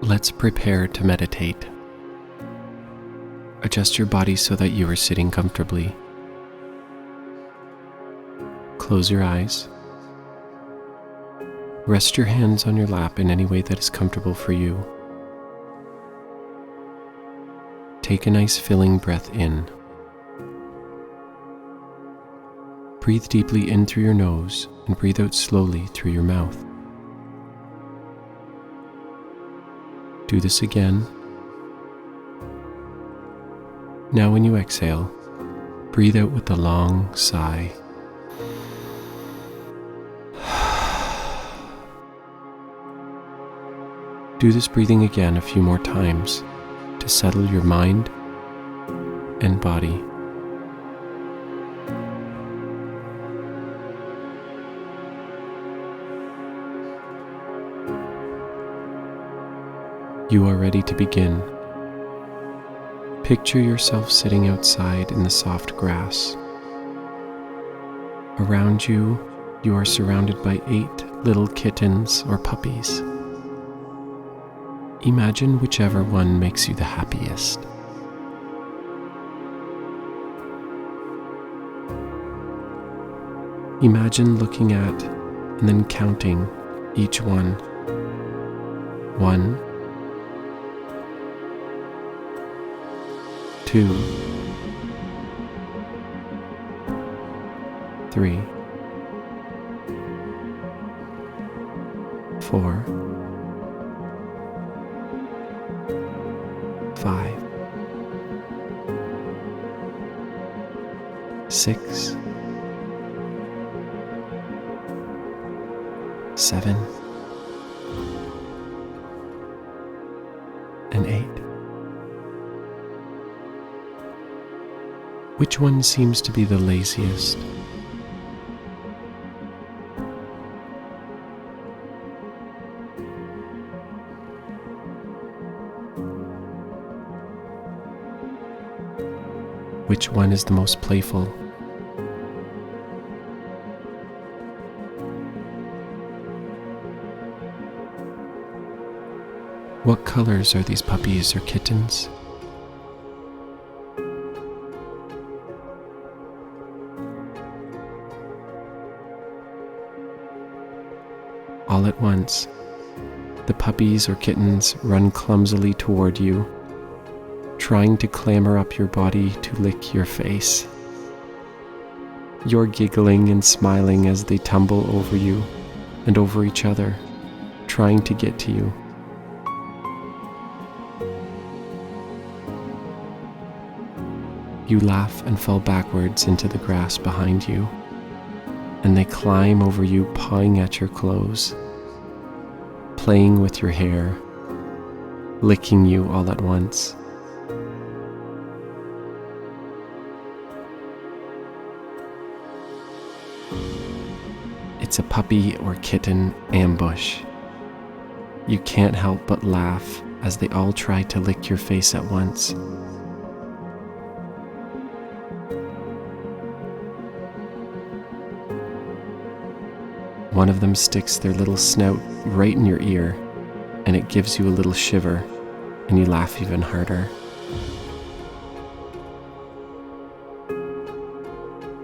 Let's prepare to meditate. Adjust your body so that you are sitting comfortably. Close your eyes. Rest your hands on your lap in any way that is comfortable for you. Take a nice filling breath in. Breathe deeply in through your nose and breathe out slowly through your mouth. Do this again. Now when you exhale, breathe out with a long sigh. Do this breathing again a few more times to settle your mind and body. You are ready to begin. Picture yourself sitting outside in the soft grass. Around you, you are surrounded by 8 little kittens or puppies. Imagine whichever one makes you the happiest. Imagine looking at and then counting each one. 1, 2, 3, 4, 5, 6, 7, and 8. Which one seems to be the laziest? Which one is the most playful? What colors are these puppies or kittens? All at once, the puppies or kittens run clumsily toward you, trying to clamber up your body to lick your face. You're giggling and smiling as they tumble over you and over each other, trying to get to you. You laugh and fall backwards into the grass behind you, and they climb over you, pawing at your clothes, playing with your hair, licking you all at once. It's a puppy or kitten ambush. You can't help but laugh as they all try to lick your face at once. One of them sticks their little snout right in your ear, and it gives you a little shiver, and you laugh even harder.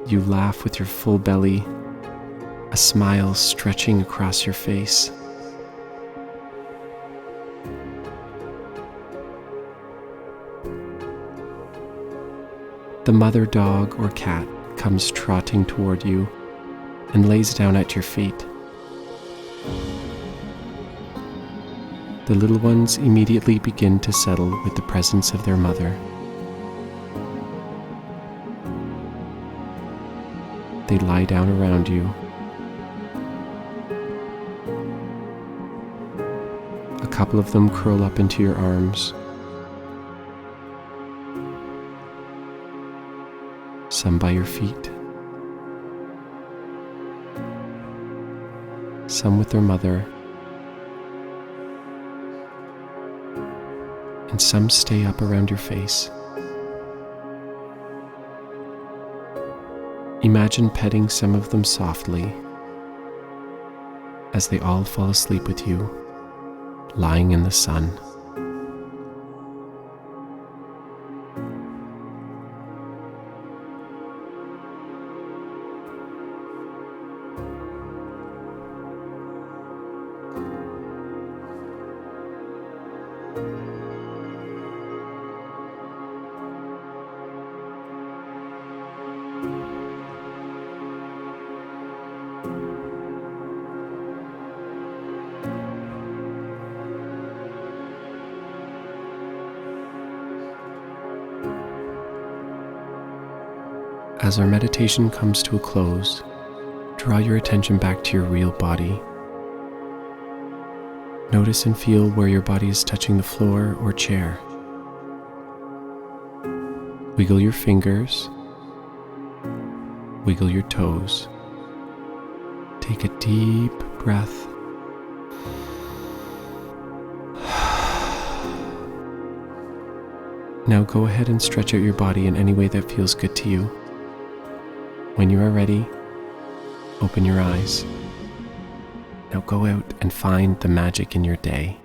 You laugh with your full belly, a smile stretching across your face. The mother dog or cat comes trotting toward you and lays down at your feet. The little ones immediately begin to settle with the presence of their mother. They lie down around you. A couple of them curl up into your arms. Some by your feet. Some with their mother, and some stay up around your face. Imagine petting some of them softly as they all fall asleep with you, lying in the sun. As our meditation comes to a close, draw your attention back to your real body. Notice and feel where your body is touching the floor or chair. Wiggle your fingers. Wiggle your toes. Take a deep breath. Now go ahead and stretch out your body in any way that feels good to you. When you are ready, open your eyes. Now go out and find the magic in your day.